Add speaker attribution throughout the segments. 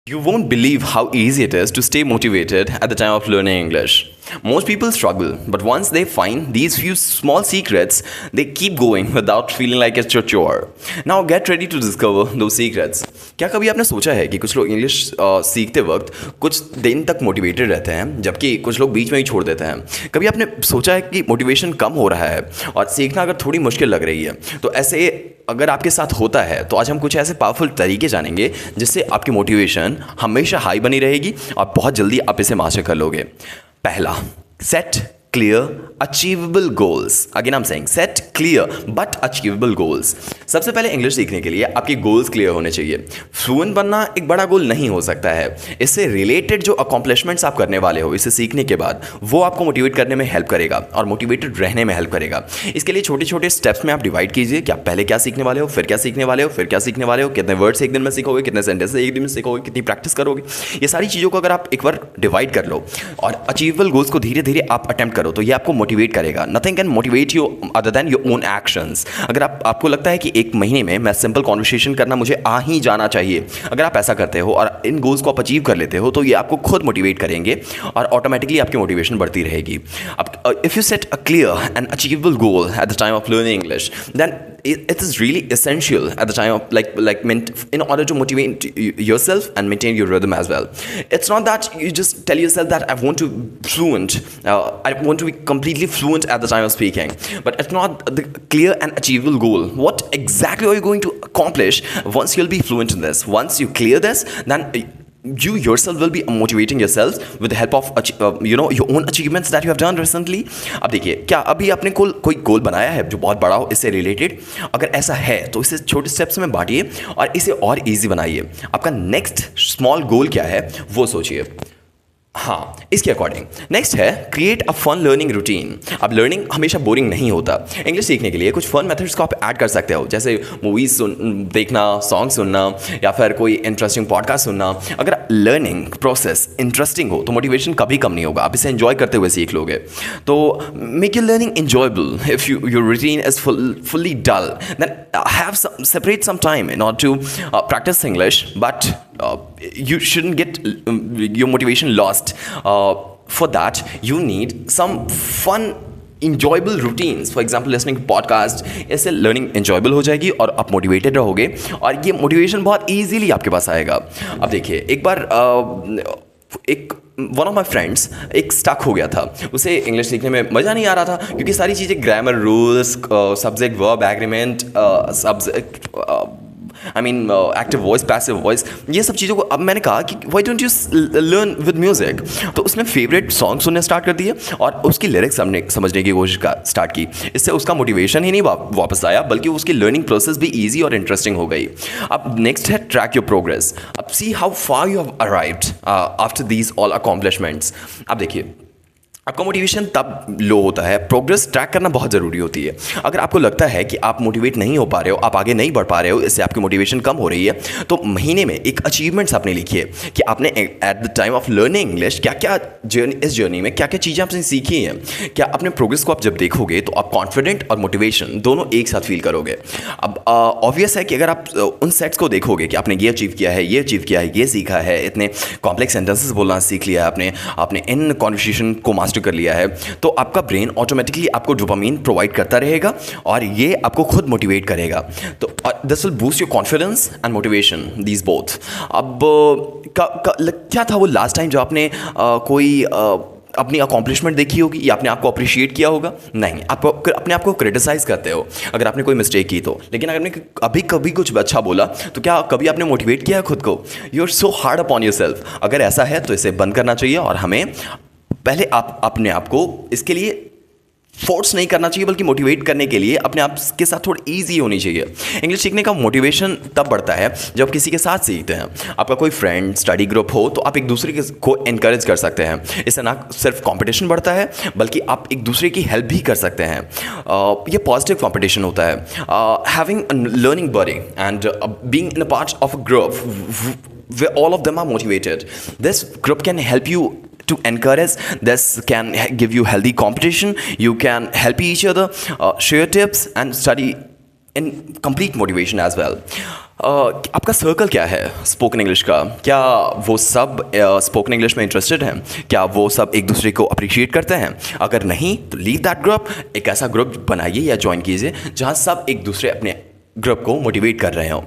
Speaker 1: You won't believe how easy it is to stay motivated at the time of learning English. Most people struggle, but once they find these few small secrets, they keep going without feeling like it's a chore. Now get ready to discover those secrets. क्या कभी आपने सोचा है कि कुछ लोग English सीखते वक्त कुछ दिन तक मोटिवेटेड रहते हैं, जबकि कुछ लोग बीच में ही छोड़ देते हैं? कभी आपने सोचा है कि मोटिवेशन कम हो रहा है और सीखना अगर थोड़ी मुश्किल लग रही है, तो ऐसे अगर आपके साथ होता है तो आज हम कुछ ऐसे पावरफुल तरीके जानेंगे जिससे आपकी मोटिवेशन हमेशा हाई बनी रहेगी और बहुत जल्दी आप इसे मास्टर कर लोगे। पहला, set clear achievable goals. Again I am saying set clear but achievable goals. सबसे पहले इंग्लिश सीखने के लिए आपके गोल्स क्लियर होने चाहिए। फ्लुएंट बनना एक बड़ा गोल नहीं हो सकता है। इससे रिलेटेड जो अकॉम्प्लिशमेंट्स आप करने वाले हो इसे सीखने के बाद, वो आपको मोटिवेट करने में हेल्प करेगा और मोटिवेटेड रहने में हेल्प करेगा। इसके लिए छोटे छोटे स्टेप्स में आप डिवाइड कीजिए कि आप पहले क्या सीखने वाले हो, फिर क्या सीखने वाले हो, फिर क्या सीखने वाले हो, कितने वर्ड्स एक दिन में सीखोगे, कितने सेंटेंस एक दिन में सीखोगे, कितनी प्रैक्टिस करोगे। ये सारी चीज़ों को अगर आप एक बार डिवाइड कर लो और अचीवेबल गोल्स को धीरे धीरे आप अटेम्प्ट करो, तो ये आपको मोटिवेट करेगा। Nothing can motivate you other than your own actions. अगर आपको लगता है कि एक महीने में मैं सिंपल कॉन्वर्सेशन करना मुझे आ ही जाना चाहिए, अगर आप ऐसा करते हो और इन गोल्स को आप अचीव कर लेते हो, तो ये आपको खुद मोटिवेट करेंगे और ऑटोमेटिकली आपकी मोटिवेशन बढ़ती रहेगी। अब if you set a clear and achievable goal at the time of learning English, then it is really essential at the time of in order to motivate yourself and maintain your rhythm as well. It's not that you just tell yourself that I want to I want to be completely fluent at the time of speaking, but it's not the clear and achievable goal. What exactly are you going to accomplish once you'll be fluent in this? Once you clear this, then you yourself will be motivating yourself with the help of your own achievements that you have done recently. अब देखिए, क्या अभी आपने कोई गोल बनाया है जो बहुत बड़ा हो इससे रिलेटेड? अगर ऐसा है तो इसे छोटे स्टेप्स में बांटिए और इसे और इजी बनाइए। आपका नेक्स्ट स्मॉल गोल क्या है वो सोचिए। हाँ, इसके अकॉर्डिंग नेक्स्ट है create a fun learning routine. अब लर्निंग हमेशा बोरिंग नहीं होता। इंग्लिश सीखने के लिए कुछ फन मेथड्स को आप ऐड कर सकते हो, जैसे मूवीज देखना, सॉन्ग सुनना या फिर कोई इंटरेस्टिंग पॉडकास्ट सुनना। अगर लर्निंग प्रोसेस इंटरेस्टिंग हो तो मोटिवेशन कभी कम नहीं होगा, आप इसे एंजॉय करते हुए सीख लोगे। तो make your learning enjoyable. If your routine is fully dull, then have separate some time in order to practise English, but you shouldn't get your motivation lost. For that you need some fun enjoyable routines. For example, listening to podcast. इससे learning enjoyable हो जाएगी और आप motivated रहोगे और ये motivation बहुत easily आपके पास आएगा। अब देखिए, एक बार एक वन ऑफ माई फ्रेंड्स एक स्टक हो गया था। उसे इंग्लिश सीखने में मज़ा नहीं आ रहा था क्योंकि सारी चीज़ें grammar, rules, subject, verb, agreement, subject, active voice, passive voice, ये सब चीज़ों को अब मैंने कहा कि why don't you learn with music. तो उसने फेवरेट सॉन्ग सुनने स्टार्ट कर दिए और उसकी लिरिक्स समझने की कोशिश स्टार्ट की। इससे उसका मोटिवेशन ही नहीं वापस आया, बल्कि उसकी लर्निंग प्रोसेस भी ईजी और इंटरेस्टिंग हो गई। अब नेक्स्ट है ट्रैक योर प्रोग्रेस। अब see how far you have arrived after these all accomplishments. अब देखिए, आपका मोटिवेशन तब लो होता है, प्रोग्रेस ट्रैक करना बहुत ज़रूरी होती है। अगर आपको लगता है कि आप मोटिवेट नहीं हो पा रहे हो, आप आगे नहीं बढ़ पा रहे हो, इससे आपकी मोटिवेशन कम हो रही है, तो महीने में एक अचीवमेंट्स आपने लिखिए कि आपने eight the time of learning English क्या क्या इस जर्नी में क्या क्या चीज़ें आपने सीखी हैं। क्या अपने प्रोग्रेस को आप जब देखोगे तो आप कॉन्फिडेंट और मोटिवेशन दोनों एक साथ फील करोगे। अब ऑब्वियस है कि अगर आप उन सेट्स को देखोगे कि आपने ये अचीव किया है, ये अचीव किया है, ये सीखा है, इतने कॉम्प्लेक्स सेंटेंसेस बोलना सीख लिया है आपने इन कॉन्वर्सेशन को मास्टर कर लिया है, तो आपका ब्रेन ऑटोमेटिकली आपको डोपामाइन प्रोवाइड करता रहेगा और ये आपको खुद मोटिवेट करेगा। तो this will boost your confidence and motivation, these both. अब क्या था वो लास्ट टाइम जो आपने कोई अपनी अकॉम्प्लिशमेंट देखी होगी या आपने आपको अप्रिशिएट किया होगा? नहीं, आप अपने आप को क्रिटिसाइज करते हो अगर आपने कोई मिस्टेक की तो। लेकिन अगर आपने अभी कभी कुछ अच्छा बोला तो क्या कभी आपने मोटिवेट किया है खुद को? You are so hard upon yourself. अगर ऐसा है तो इसे बंद करना चाहिए और हमें पहले आप अपने आप को इसके लिए फोर्स नहीं करना चाहिए, बल्कि मोटिवेट करने के लिए अपने आप के साथ थोड़ी ईजी होनी चाहिए। इंग्लिश सीखने का मोटिवेशन तब बढ़ता है जब किसी के साथ सीखते हैं। आपका कोई फ्रेंड, स्टडी ग्रुप हो तो आप एक दूसरे को एनकरेज कर सकते हैं। इससे ना सिर्फ कंपटीशन बढ़ता है, बल्कि आप एक दूसरे की हेल्प भी कर सकते हैं। ये पॉजिटिव कंपटीशन होता है। Having a learning buddy and being in a part of a group where all of them are motivated. This group can help you to encourage. This can give you healthy competition. You can help each other, share tips and study in complete motivation as well. आपका circle क्या है spoken English का? क्या वो सब spoken English में interested हैं? क्या वो सब एक दूसरे को अप्रिशिएट करते हैं? अगर नहीं तो लीव दैट ग्रुप, एक ऐसा ग्रुप बनाइए या ज्वाइन कीजिए जहाँ सब एक दूसरे अपने ग्रुप को मोटिवेट कर रहे हो।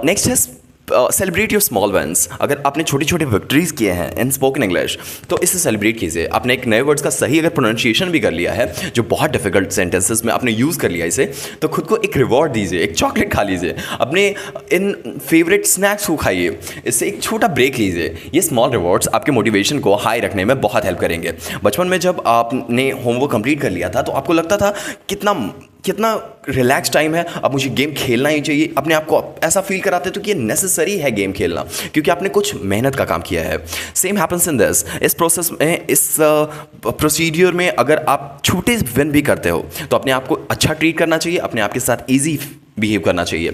Speaker 1: नेक्स्ट है सेलिब्रेट योर स्मॉल विन्स। अगर आपने छोटे छोटे विक्ट्रीज किए हैं इन स्पोकन इंग्लिश तो इसे सेलिब्रेट कीजिए। आपने एक नए वर्ड्स का सही अगर प्रोनाउंसिएशन भी कर लिया है जो बहुत डिफिकल्ट सेंटेंसेस में आपने यूज़ कर लिया इसे, तो खुद को एक रिवॉर्ड दीजिए, एक चॉकलेट खा लीजिए, अपने इन फेवरेट स्नैक्स को खाइए, इससे एक छोटा ब्रेक लीजिए। ये स्मॉल रिवॉर्ड्स आपके मोटिवेशन को हाई रखने में बहुत हेल्प करेंगे। बचपन में जब आपने होमवर्क कंप्लीट कर लिया था तो आपको लगता था कितना रिलैक्स टाइम है, अब मुझे गेम खेलना ही चाहिए। अपने आप को ऐसा फील कराते तो कि ये नेसेसरी है गेम खेलना क्योंकि आपने कुछ मेहनत का काम किया है। सेम हैपन्स इन दिस, इस प्रोसेस में, इस प्रोसीडियर में अगर आप छोटे विन भी करते हो तो अपने आप को अच्छा ट्रीट करना चाहिए, अपने आप के साथ ईजी बिहेव करना चाहिए।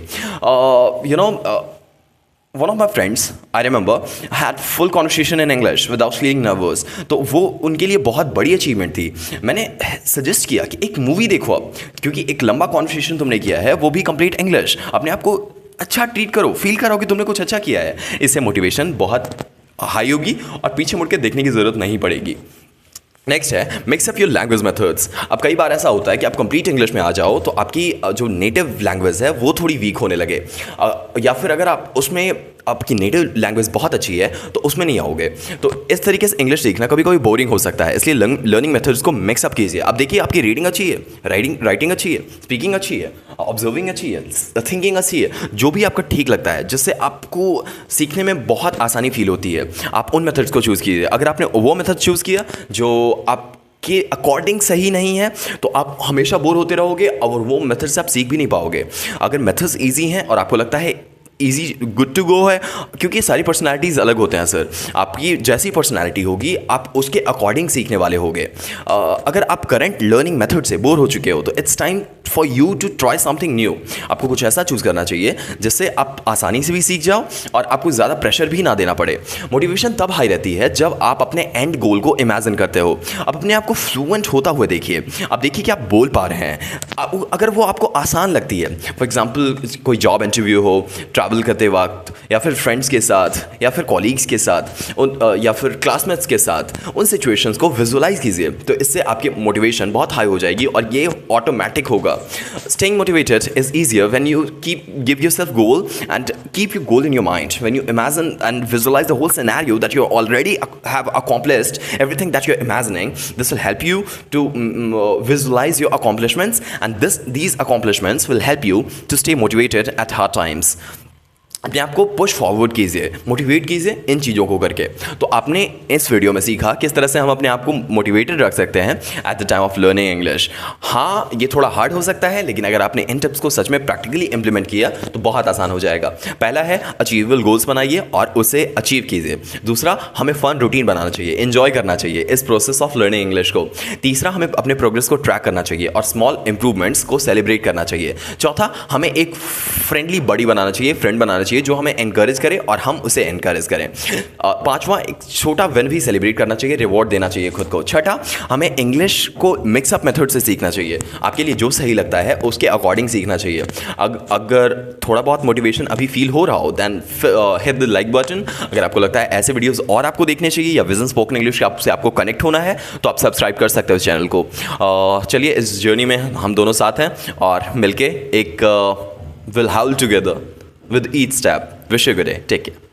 Speaker 1: One of my friends, I remember, had full conversation in English without feeling nervous. तो वो उनके लिए बहुत बड़ी अचीवमेंट थी। मैंने सजेस्ट किया कि एक मूवी देखो अब, क्योंकि एक लंबा कॉन्वर्सेशन तुमने किया है वो भी कंप्लीट इंग्लिश। अपने आप को अच्छा ट्रीट करो, फील करो कि तुमने कुछ अच्छा किया है। इससे मोटिवेशन बहुत हाई होगी और पीछे मुड़ के देखने की ज़रूरत नहीं पड़ेगी। नेक्स्ट है mix up your language methods. अब कई बार ऐसा होता है कि आप कंप्लीट इंग्लिश में आ जाओ तो आपकी जो नेटिव लैंग्वेज है वो थोड़ी वीक होने लगे, या फिर अगर आप उसमें आपकी नेटिव लैंग्वेज बहुत अच्छी है तो उसमें नहीं आओगे। तो इस तरीके से इंग्लिश सीखना कभी कभी बोरिंग हो सकता है, इसलिए लर्निंग मेथड्स को मिक्सअप कीजिए। आप देखिए आपकी रीडिंग अच्छी है, राइटिंग अच्छी है, स्पीकिंग अच्छी है, ऑब्जर्विंग अच्छी है, थिंकिंग अच्छी है, जो भी आपका ठीक लगता है जिससे आपको सीखने में बहुत आसानी फील होती है, आप उन मेथड्स को चूज़ कीजिए। अगर आपने वो मेथड चूज़ किया जो आप के अकॉर्डिंग सही नहीं है तो आप हमेशा बोर होते रहोगे और वो मेथड से आप सीख भी नहीं पाओगे। अगर मेथड्स ईजी हैं और आपको लगता है ईजी गुड टू गो है, क्योंकि सारी पर्सनालिटीज़ अलग होते हैं सर, आपकी जैसी पर्सनालिटी होगी आप उसके अकॉर्डिंग सीखने वाले होगे। अगर आप करंट लर्निंग मेथड से बोर हो चुके हो तो it's time for you to try something new. आपको कुछ ऐसा चूज़ करना चाहिए जिससे आप आसानी से भी सीख जाओ और आपको ज़्यादा प्रेशर भी ना देना पड़े। मोटिवेशन तब हाई रहती है जब आप अपने एंड गोल को इमेजिन करते हो। आप अपने आप को फ्लुएंट होता हुआ देखिए, आप देखिए कि आप बोल पा रहे हैं। अगर वो आपको आसान लगती है, फॉर एग्जाम्पल कोई जॉब इंटरव्यू हो, ट्रैवल करते वक्त, या फिर फ्रेंड्स के साथ, या फिर कॉलीग्स के साथ, या फिर क्लासमेट्स के साथ, उन सिचुएशंस को विजुअलाइज कीजिए तो इससे आपकी मोटिवेशन बहुत हाई हो जाएगी और ये ऑटोमेटिक होगा। Staying motivated is easier when you give yourself goal and keep your goal in your mind. When you imagine and visualize the whole scenario that you already have accomplished, everything that you're imagining, this will help you to visualize your accomplishments, and these accomplishments will help you to stay motivated at hard times. अपने आप को push forward कीजिए, motivate कीजिए इन चीज़ों को करके। तो आपने इस वीडियो में सीखा किस तरह से हम अपने आप को मोटिवेटेड रख सकते हैं eight the time of learning English. हाँ, ये थोड़ा हार्ड हो सकता है, लेकिन अगर आपने इन टिप्स को सच में प्रैक्टिकली इंप्लीमेंट किया तो बहुत आसान हो जाएगा। पहला है अचीवेबल गोल्स बनाइए और उसे अचीव कीजिए। दूसरा, हमें फन रूटीन बनाना चाहिए, एंजॉय करना चाहिए इस प्रोसेस ऑफ लर्निंग इंग्लिश को। तीसरा, हमें अपने प्रोग्रेस को ट्रैक करना चाहिए और स्मॉल इंप्रूवमेंट्स को सेलिब्रेट करना चाहिए। चौथा, हमें एक फ्रेंडली बडी बनाना चाहिए, फ्रेंड बनाना चाहिए जो हमें एनकरेज करे और हम उसे एनकरेज करें। पांचवा, एक छोटा विन भी सेलिब्रेट करना चाहिए, रिवॉर्ड देना चाहिए खुद को। छठा, हमें इंग्लिश को मिक्सअप मेथड से सीखना चाहिए। आपके लिए जो सही लगता है उसके अकॉर्डिंग सीखना चाहिए। अगर थोड़ा बहुत मोटिवेशन अभी फील हो रहा हो then hit the like button. अगर आपको लगता है ऐसे वीडियोस और आपको देखने चाहिए या विजन स्पोकन इंग्लिश से आपको कनेक्ट होना है तो आप सब्सक्राइब कर सकते हो इस चैनल को। चलिए, इस जर्नी में हम दोनों साथ हैं और मिलके एक will howl together with each step. Wish you a good day. Take care.